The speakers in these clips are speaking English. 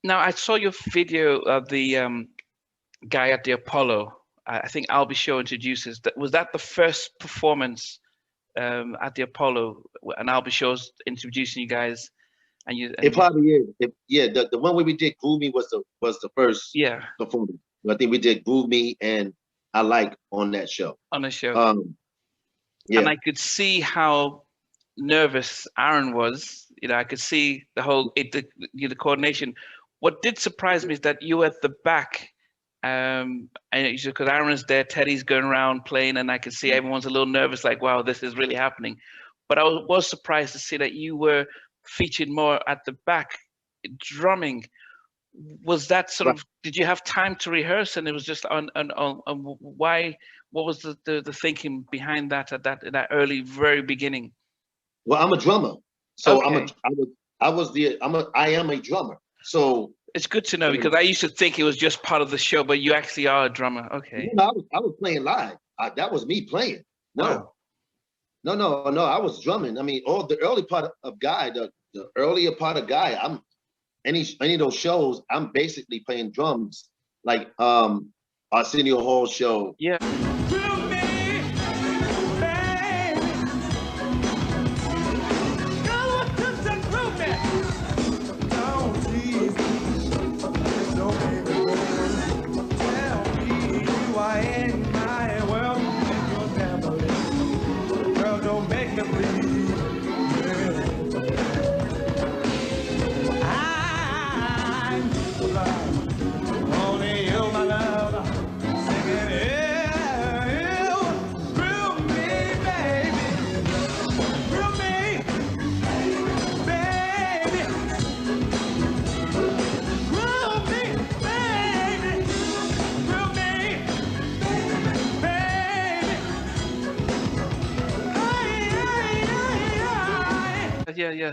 Now I saw your video of the guy at the Apollo. I think Albie Show introduces that. Was that the first performance at the Apollo? And Albie Show's introducing you guys, and It probably is. Yeah, the one where we did Groove Me was the first yeah performance. I think we did Groove Me and I Like on that show. on the show. And Yeah. I could see how nervous Aaron was. I could see the whole the coordination. What did surprise me is that you were at the back, and because Aaron's there, Teddy's going around playing, and I could see everyone's a little nervous, like, wow, this is really happening. But I was surprised to see that you were featured more at the back, drumming. Was that sort Right. of? Did you have time to rehearse, and it was just on why? What was the thinking behind that at that early, very beginning? Well, I'm a drummer, so Okay. I am a drummer. So It's good to know because I used to think it was just part of the show, but you actually are a drummer. Okay. I was playing live. That was me playing. Wow. No, I was drumming. I mean, all the early part of Guy, the earlier part of Guy, I'm any of those shows, I'm basically playing drums, like Arsenio Hall show. Yeah.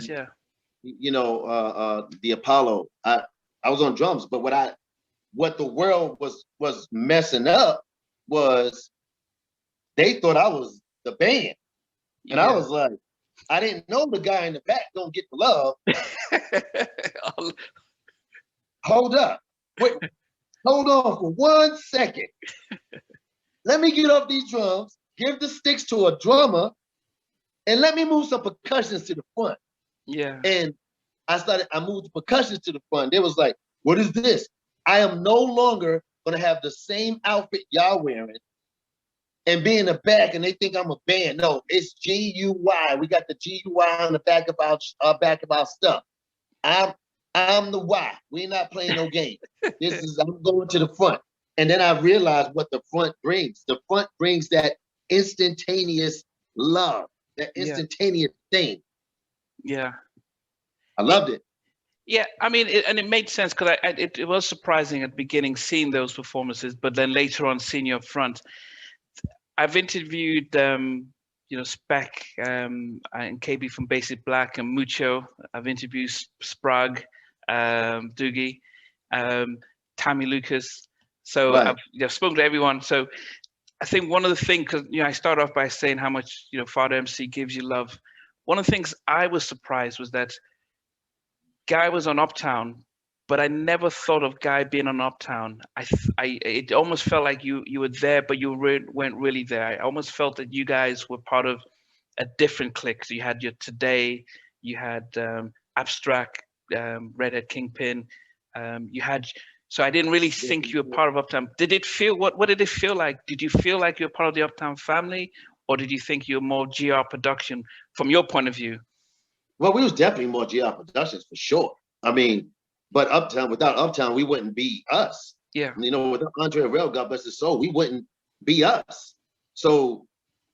Yeah. The Apollo. I was on drums, but what the world was messing up was they thought I was the band, and I was like, I didn't know the guy in the back don't get the love. Hold up, wait, hold on for 1 second. Let me get off these drums, give the sticks to a drummer, and let me move some percussions to the front. Yeah. And I moved the percussions to the front. They was like, what is this? I am no longer gonna have the same outfit y'all wearing and be in the back and they think I'm a band. No, it's GUY. We got the GUY on the back of our stuff. I'm the Y. We're not playing no game. I'm going to the front. And then I realized what the front brings. The front brings that instantaneous love, that instantaneous thing. Yeah. I loved it. Yeah, I mean, it made sense because it was surprising at the beginning seeing those performances, but then later on seeing you up front. I've interviewed, Spec and KB from Basic Black and Mucho. I've interviewed Sprague, Doogie, Tammy Lucas. So right. I've spoken to everyone. So I think one of the things, because I start off by saying how much Father MC gives you love. One of the things I was surprised was that Guy was on Uptown, but I never thought of Guy being on Uptown. It almost felt like you were there, but you weren't really there. I almost felt that you guys were part of a different clique. So you had your Today, you had Abstract, Redhead Kingpin, you had. So I didn't really think you were part of Uptown. Did it feel what did it feel like? Did you feel like you were part of the Uptown family, or did you think you were more GR production from your point of view? Well, we was definitely more GR Productions for sure. I mean, but without Uptown, we wouldn't be us. Yeah. Without Andre Harrell, God bless his soul, we wouldn't be us. So,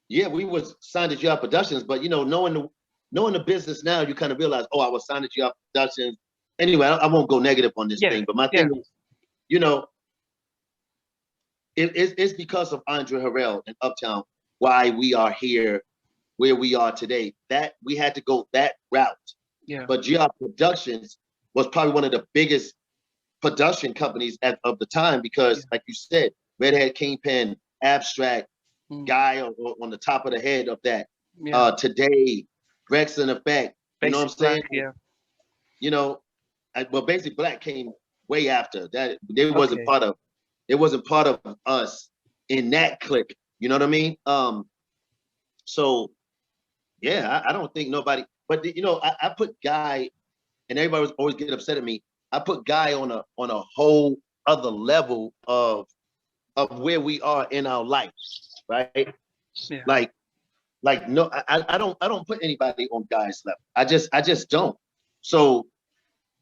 yeah, we was signed to GR Productions, but knowing the business now, you kind of realize, oh, I was signed to GR Productions. Anyway, I won't go negative on this thing, but my thing is, it's because of Andre Harrell and Uptown why we are here where we are today. That we had to go that route. Yeah. But GR Productions was probably one of the biggest production companies of the time because, like you said, Redhead Kingpin, Abstract, Guy on the top of the head of that. Today, Rex in Effect. You know what I'm saying? Yeah. Basic Black came way after that. They wasn't Okay. part of. It wasn't part of us in that clique. You know what I mean? So yeah, I don't think nobody. But you know, I put Guy, and everybody was always get upset at me. I put Guy on a whole other level of where we are in our life, right? Yeah. Like no, I don't put anybody on Guy's level. I just don't. So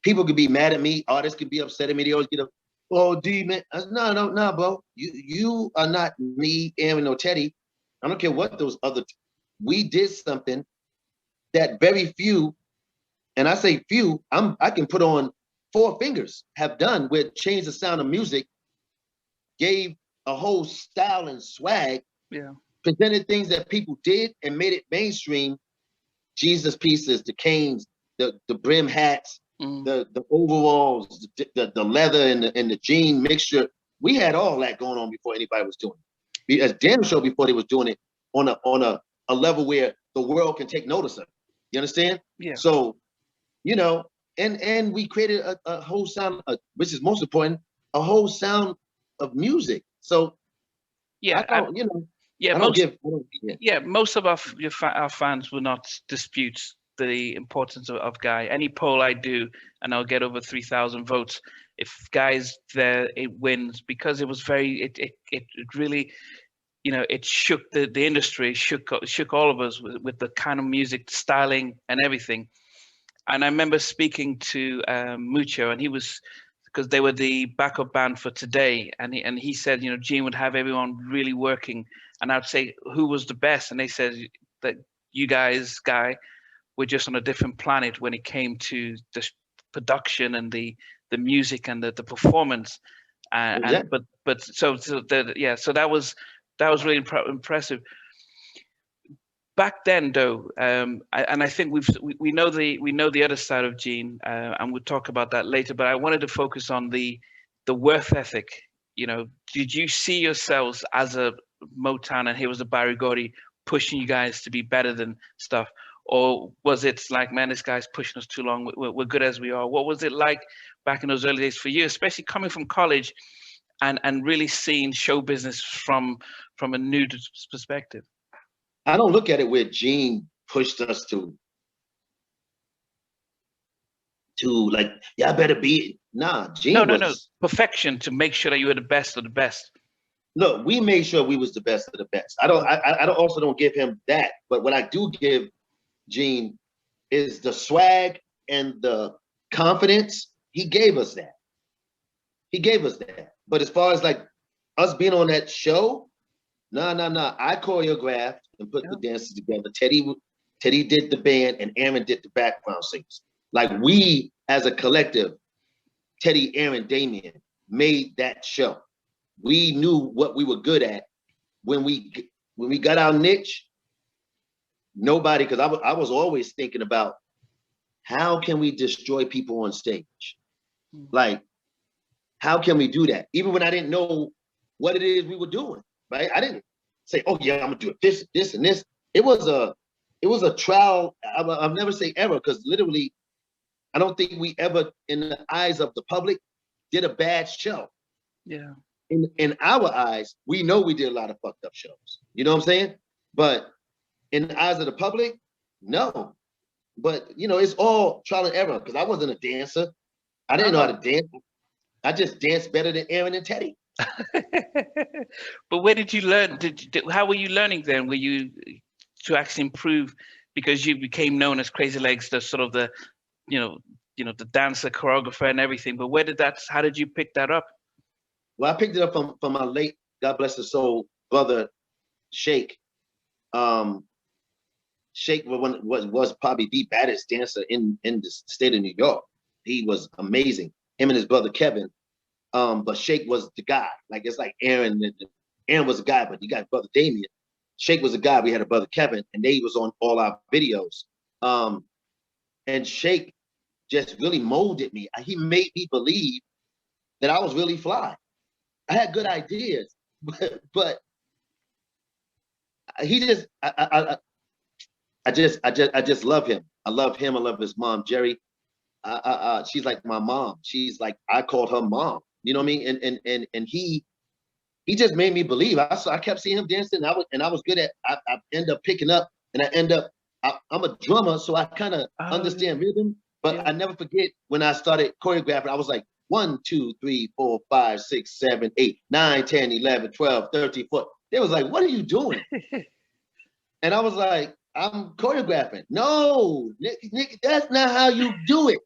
people could be mad at me, artists could be upset at me. They always get up, oh D man. I said, no, bro. You are not me, Aaron or Teddy. I don't care what those other. We did something that very few, and I say few, I can put on 4 fingers, have done, where changed the sound of music, gave a whole style and swag, Yeah. presented things that people did and made it mainstream. Jesus pieces, the canes, the brim hats, the overalls, the leather and the jean mixture. We had all that going on before anybody was doing it. As damn sure before they was doing it on a level where the world can take notice of it. You understand? Yeah. So, you know, and we created a whole sound, which is most important, a whole sound of music. So Yeah. I don't, you know, Yeah. I don't give. I don't, yeah. Yeah, most of our fans will not dispute the importance of Guy. Any poll I do, and I'll get over 3,000 votes. If Guy's there, it wins, because it was very. It really, you know, it shook the industry, shook all of us with the kind of music styling and everything. And I remember speaking to Mucho, and he was, because they were the backup band for Today, and he said, you know, Gene would have everyone really working, and I'd say who was the best, and they said that you guys, Guy, were just on a different planet when it came to the production and the music and the performance, and Exactly. but so that was really impressive. Back then, though, and I think we know the other side of Gene, and we'll talk about that later. But I wanted to focus on the worth ethic. You know, did you see yourselves as a Motown, and here was a Barry Gordy pushing you guys to be better than stuff, or was it like, man, this guy's pushing us too long. We're good as we are. What was it like back in those early days for you, especially coming from college, and really seeing show business from a new perspective? I don't look at it where Gene pushed us to like, y'all better be. Nah, No, Gene no, no. was, Perfection, to make sure that you were the best of the best. look, we made sure we was the best of the best. I don't, I don't also don't give him that, but what I do give Gene is the swag and the confidence. He gave us that. He gave us that. But as far as like us being on that show, nah. I choreographed and put the dances together. Teddy did the band, and Aaron did the background singers. Like, we as a collective, Teddy, Aaron, Damion, made that show. We knew what we were good at. When we got our niche, nobody, because I was always thinking about, how can we destroy people on stage? Like, how can we do that? Even when I didn't know what it is we were doing, right? I didn't say, oh yeah, I'm gonna do it, this, and this. It was a trial. I'll never say ever, because literally, I don't think we ever, in the eyes of the public, did a bad show. Yeah. In our eyes, we know we did a lot of fucked up shows. You know what I'm saying? But in the eyes of the public, no. But you know, it's all trial and error, because I wasn't a dancer. I didn't know how to dance. I just danced better than Aaron and Teddy. But where did you learn? How were you learning then? Were you to actually improve, because you became known as Crazy Legs, the sort of the, you know, the dancer, choreographer, and everything. But how did you pick that up? Well, I picked it up from my late, God bless his soul, brother, Shake. Shake was probably the baddest dancer in the state of New York. He was amazing. Him and his brother Kevin. But Shake was the guy. Like, it's like Aaron. Aaron was a guy, but you got brother Damion. Shake was a guy. We had a brother Kevin, and they was on all our videos. And Shake just really molded me. He made me believe that I was really fly. I had good ideas, but he just, I just love him. I love him. I love his mom, Jerry. she's like my mom. She's like, I called her mom. You know what I mean? And he just made me believe. I kept seeing him dancing. I was good at. I end up picking up, and I end up. I'm a drummer, so I kind of understand rhythm. But I never forget when I started choreographing. I was like 1, 2, 3, 4, 5, 6, 7, 8, 9, 10, 11, 12, 13, 14. They was like, "What are you doing?" And I was like, "I'm choreographing." No, Nick, that's not how you do it.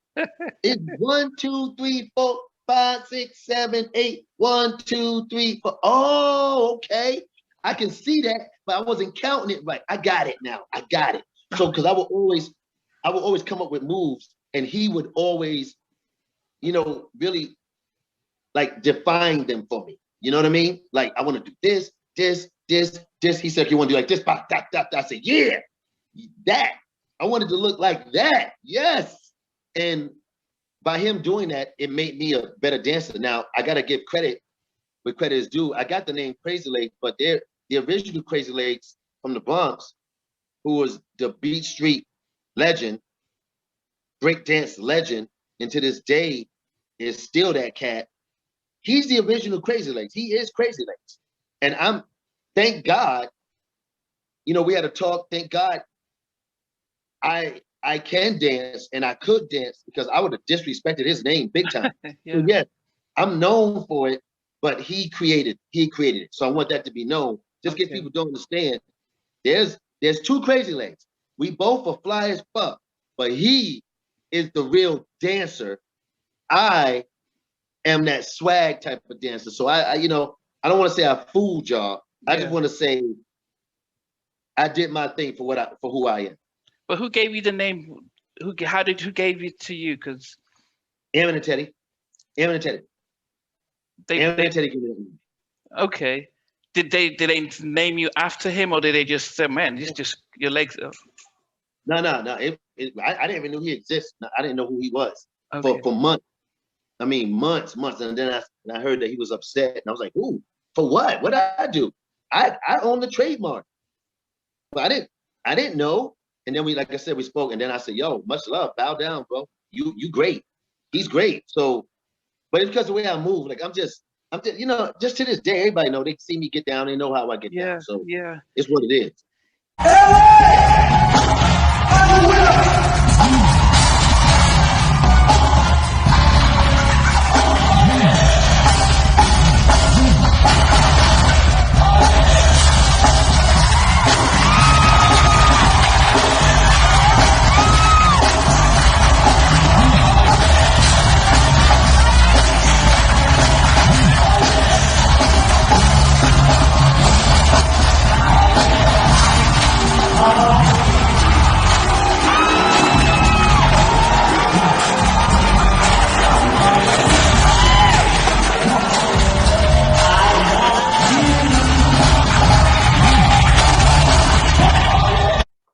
It's 1, 2, 3, 4, 5, 6, 7, 8. 1, 2, 3, 4. Oh, okay. I can see that, but I wasn't counting it right. I got it now. I got it. So, because I would always come up with moves, and he would always, really like define them for me. You know what I mean? Like, I want to do this, this, this, this. He said, "You want to do like this?" I said, "Yeah, that." I wanted to look like that. Yes. And by him doing that, it made me a better dancer. Now, I got to give credit where credit is due. I got the name Crazy Legs, but the original Crazy Legs from the Bronx, who was the Beat Street legend, breakdance legend, and to this day is still that cat. He's the original Crazy Legs. He is Crazy Legs. And thank God, we had a talk. Thank God I can dance and I could dance, because I would have disrespected his name big time. Yeah. So yes, I'm known for it, but he created it. So I want that to be known. Just in case people don't understand. There's 2 Crazy Legs. We both are fly as fuck, but he is the real dancer. I am that swag type of dancer. So I don't want to say I fooled y'all. I just want to say I did my thing for who I am. But who gave you the name? Who gave it to you? Because Aaron and Teddy. Aaron and Teddy gave me the name. Okay. Did they name you after him, or did they just say, "Man, it's just your legs"? No. I didn't even know he existed. I didn't know who he was for months. I mean, months. And then I heard that he was upset, and I was like, "Ooh, for what? What did I do? I own the trademark." But I didn't know. And then like I said, we spoke, and then I said, "Yo, much love. Bow down, bro. You great. He's great." So, but it's because the way I move. Like I'm just, just to this day, everybody know, they see me get down, they know how I get down. So it's what it is.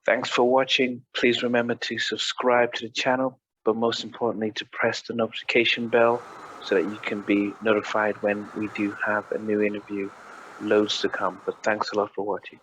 Thanks for watching. Please remember to subscribe to the channel, but most importantly, to press the notification bell so that you can be notified when we do have a new interview. Loads to come, but thanks a lot for watching.